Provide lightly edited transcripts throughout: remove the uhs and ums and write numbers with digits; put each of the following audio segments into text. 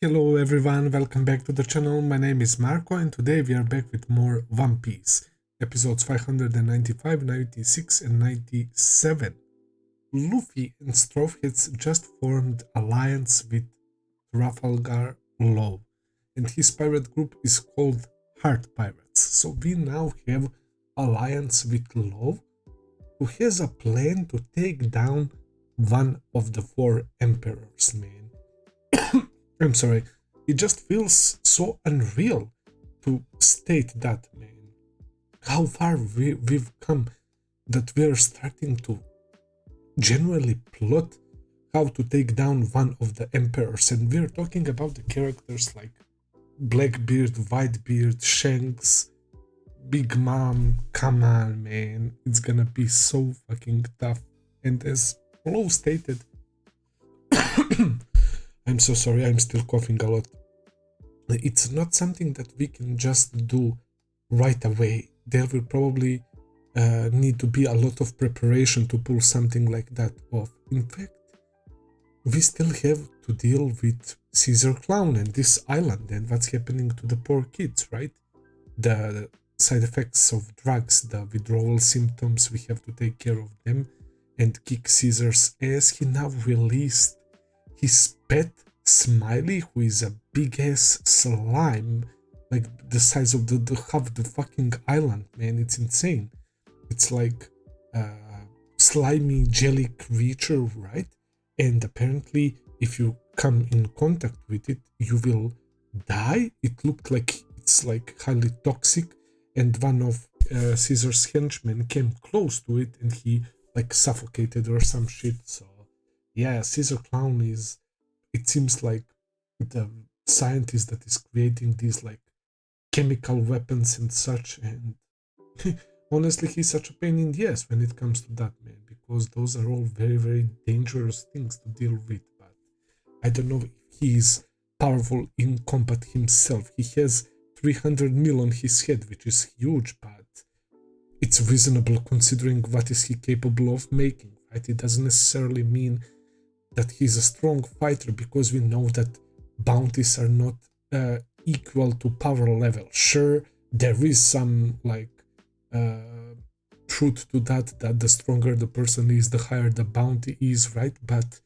Hello everyone, welcome back to the channel. My name is Marco and today we are back with more One Piece. Episodes 595, 96 and 97. Luffy and Straw Hats just formed alliance with Trafalgar Law and his pirate group is called Heart Pirates. So we now have alliance with Law, who has a plan to take down one of the four emperors, man. I'm sorry, it just feels so unreal to state that, man. How far we've come that we're starting to genuinely plot how to take down one of the emperors, and we're talking about the characters like Blackbeard, Whitebeard, Shanks, Big Mom. Come on, man, it's gonna be so fucking tough. And as Low stated, I'm so sorry, I'm still coughing a lot. It's not something that we can just do right away. There will probably need to be a lot of preparation to pull something like that off. In fact, we still have to deal with Caesar Clown and this island and what's happening to the poor kids, right? The side effects of drugs, the withdrawal symptoms, we have to take care of them and kick Caesar's ass. He now released his pet Smiley, who is a big ass slime, like the size of the half the fucking island, man. It's insane. It's like a slimy jelly creature, right? And apparently if you come in contact with it, you will die. It looked like it's like highly toxic, and one of Caesar's henchmen came close to it and he like suffocated or some shit. So yeah, Caesar Clown is, it seems like, the scientist that is creating these like chemical weapons and such, and honestly he's such a pain in the ass when it comes to that, man, because those are all very, very dangerous things to deal with. But I don't know if he's powerful in combat himself. He has 300 mil on his head, which is huge, but it's reasonable considering what is he capable of making, right? It doesn't necessarily mean that he's a strong fighter, because we know that bounties are not equal to power level. Sure, there is some like truth to that the stronger the person is, the higher the bounty is, right? But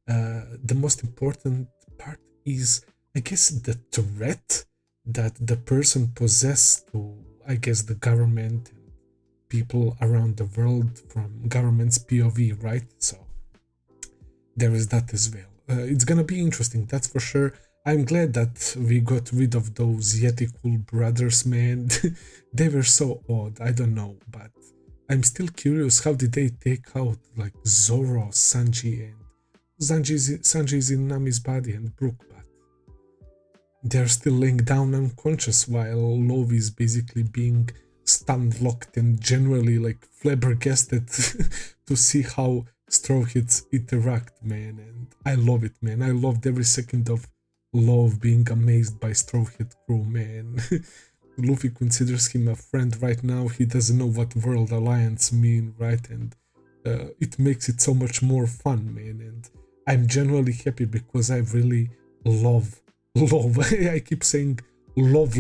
the most important part is, I guess, the threat that the person possesses to, I guess, the government and people around the world from government's POV, right? So there is that as well. It's gonna be interesting, that's for sure. I'm glad that we got rid of those Yeti cool brothers, man. They were so odd, I don't know, but I'm still curious, how did they take out like Zoro, Sanji, and Sanji is in Nami's body and Brook, but they're still laying down unconscious while Love is basically being stunned, locked, and generally like flabbergasted to see how Straw Hats interact, man. And I love it, man. I loved every second of Love being amazed by Straw Hat crew, man. Luffy considers him a friend right now. He doesn't know what World Alliance mean, right? And it makes it so much more fun, man. And I'm genuinely happy because I really love. I keep saying love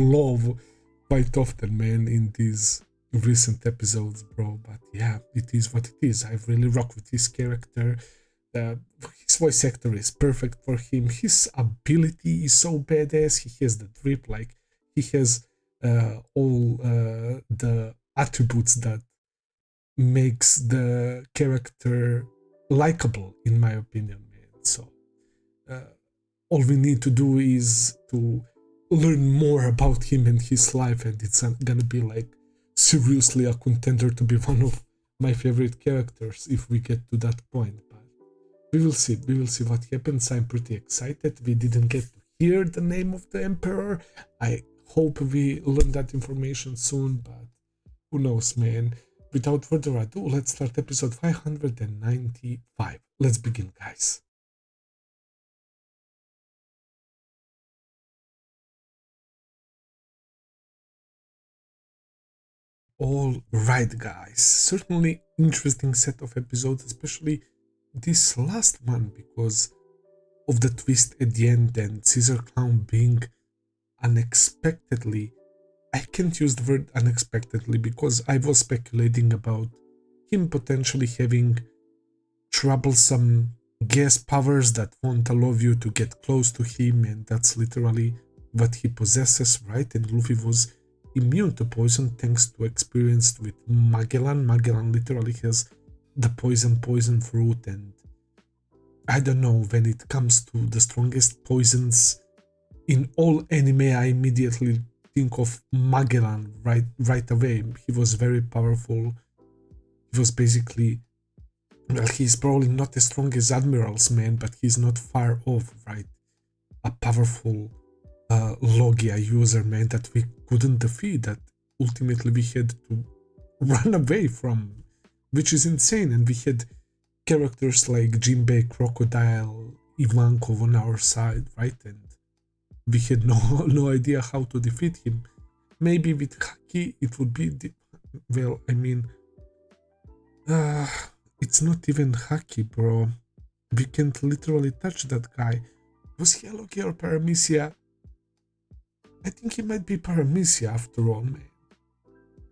quite often, man, in these recent episodes, bro. But yeah, it is what it is. I really rock with his character. His voice actor is perfect for him. His ability is so badass. He has the drip, like he has all the attributes that makes the character likable, in my opinion, man. So all we need to do is to learn more about him and his life, and it's gonna be like seriously a contender to be one of my favorite characters if we get to that point. But we will see what happens. I'm pretty excited. We didn't get to hear the name of the emperor. I hope we learn that information soon, but who knows, man. Without further ado, let's start episode 595. Let's begin, guys. All right, guys. Certainly interesting set of episodes, especially this last one, because of the twist at the end and Caesar Clown being unexpectedly, I can't use the word unexpectedly because I was speculating about him potentially having troublesome gas powers that won't allow you to get close to him, and that's literally what he possesses, right? And Luffy was immune to poison thanks to experience with Magellan. Magellan literally has the poison fruit, and I don't know, when it comes to the strongest poisons in all anime, I immediately think of Magellan right away. He was very powerful. He was basically, well, he's probably not as strong as Admiral's man, but he's not far off, right? A powerful Logia user, man, that we couldn't defeat, that ultimately we had to run away from, which is insane. And we had characters like Jinbei, Crocodile, Ivankov on our side, right? And we had no idea how to defeat him. Maybe with haki it would be well, I mean, it's not even haki, bro. We can't literally touch that guy. Was he a Logia or Paramecia? I think he might be Paramecia after all, man.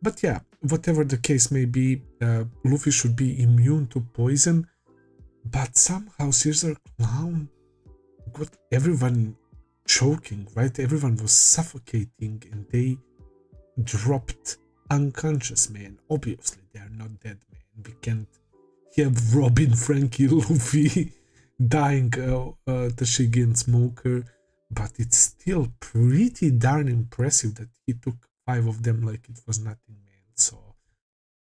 But yeah, whatever the case may be, Luffy should be immune to poison, but somehow Caesar Clown got everyone choking, right? Everyone was suffocating and they dropped unconscious, man. Obviously, they are not dead, man. We can't have Robin, Franky, Luffy dying, Tashigi and Smoker, but it's still pretty darn impressive that he took 5 of them like it was nothing, man. So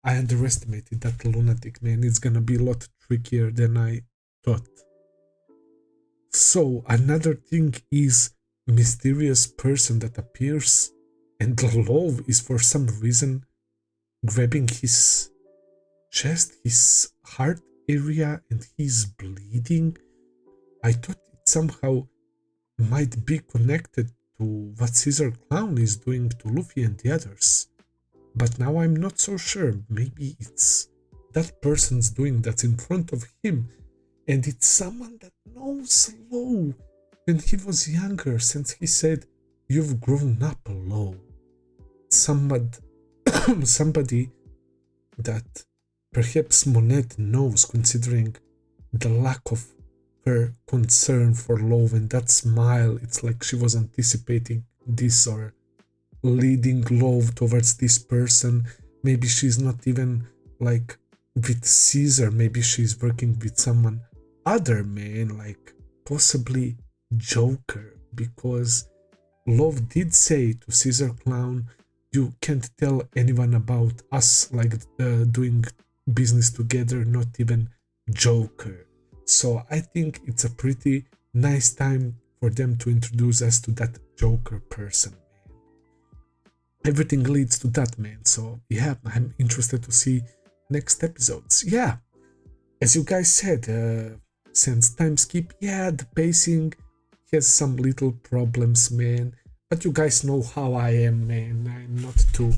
I underestimated that lunatic, man. It's gonna be a lot trickier than I thought. So another thing is mysterious person that appears, and Love is for some reason grabbing his chest, his heart area, and he's bleeding. I thought it somehow might be connected to what Caesar Clown is doing to Luffy and the others, but now I'm not so sure. Maybe it's that person's doing that's in front of him, and it's someone that knows Law when he was younger, since he said, "You've grown up, Law." Somebody that perhaps Monet knows, considering the lack of her concern for Law, and that smile, it's like she was anticipating this or leading love towards this person. Maybe she's not even like with Caesar, maybe she's working with someone other, man, like possibly Joker, because Love did say to Caesar Clown, "You can't tell anyone about us like doing business together, not even Joker." So I think it's a pretty nice time for them to introduce us to that Joker person, man. Everything leads to that, man. So yeah, I'm interested to see next episodes. Yeah, as you guys said, since time skip, yeah, the pacing has some little problems, man. But you guys know how I am, man. I'm not too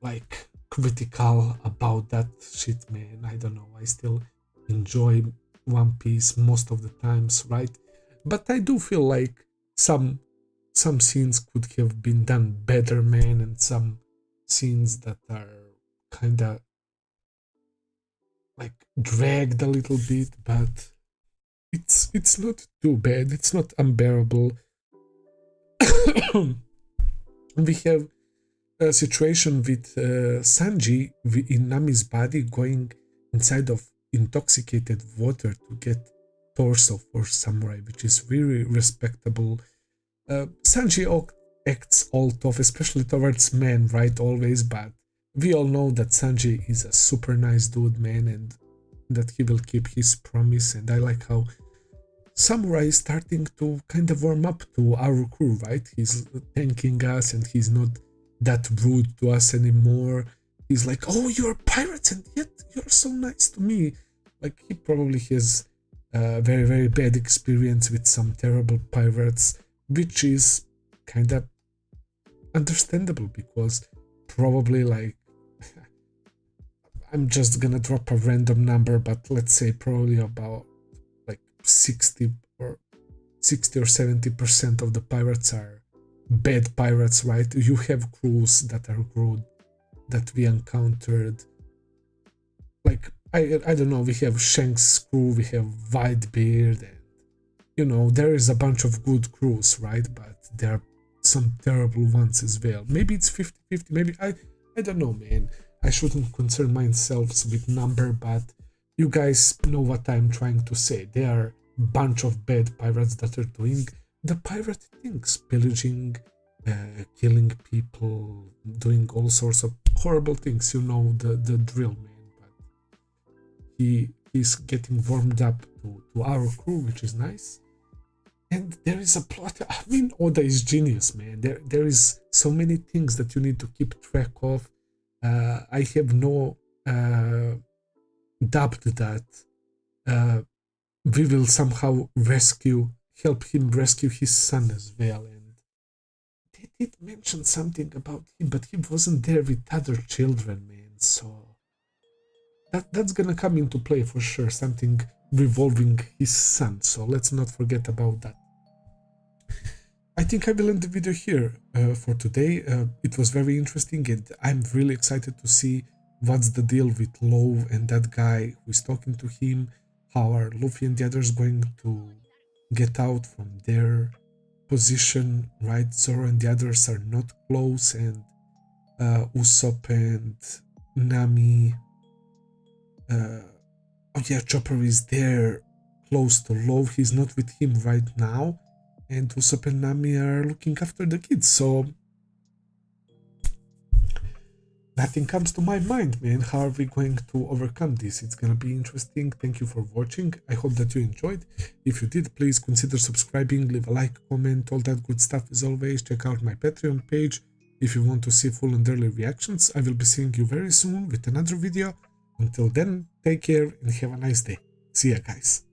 like critical about that shit, man. I don't know. I still enjoy One Piece most of the times, right? But I do feel like some scenes could have been done better, man, and some scenes that are kinda like dragged a little bit, but it's not too bad. It's not unbearable. We have a situation with Sanji in Nami's body going inside of intoxicated water to get torso for samurai, which is very respectable. Sanji acts all tough, especially towards men, right? Always, but we all know that Sanji is a super nice dude, man, and that he will keep his promise. And I like how Samurai is starting to kind of warm up to our crew, right? He's thanking us and he's not that rude to us anymore. He's like, "Oh, you're pirates and yet you're so nice to me." Like, he probably has a very, very bad experience with some terrible pirates, which is kind of understandable because probably, like, I'm just gonna drop a random number, but let's say probably about like 60 or 60 or 70% of the pirates are bad pirates, right? You have crews that are good, that we encountered. Like, I don't know, we have Shank's crew, we have Whitebeard, and, you know, there is a bunch of good crews, right? But there are some terrible ones as well. Maybe it's 50-50, maybe, I don't know, man. I shouldn't concern myself with number, but you guys know what I'm trying to say. There are a bunch of bad pirates that are doing the pirate things, pillaging, killing people, doing all sorts of horrible things. You know the drill, man. But he's getting warmed up to our crew, which is nice. And there is a plot. I mean, Oda is genius, man. There is so many things that you need to keep track of. I have no doubt that we will somehow help him rescue his son as well. And they did mention something about him, but he wasn't there with other children, man. So that's gonna come into play for sure. Something revolving his son. So let's not forget about that. I think I will end the video here for today. It was very interesting, and I'm really excited to see what's the deal with Love and that guy who is talking to him. How are Luffy and the others going to get out from their position, right? Zoro and the others are not close, and Usopp and Nami... oh yeah, Chopper is there, close to Love. He's not with him right now. And Usopp and Nami are looking after the kids, so nothing comes to my mind, man. How are we going to overcome this? It's gonna be interesting. Thank you for watching. I hope that you enjoyed. If you did, please consider subscribing, leave a like, comment, all that good stuff as always. Check out my Patreon page if you want to see full and early reactions. I will be seeing you very soon with another video. Until then, take care and have a nice day. See ya, guys.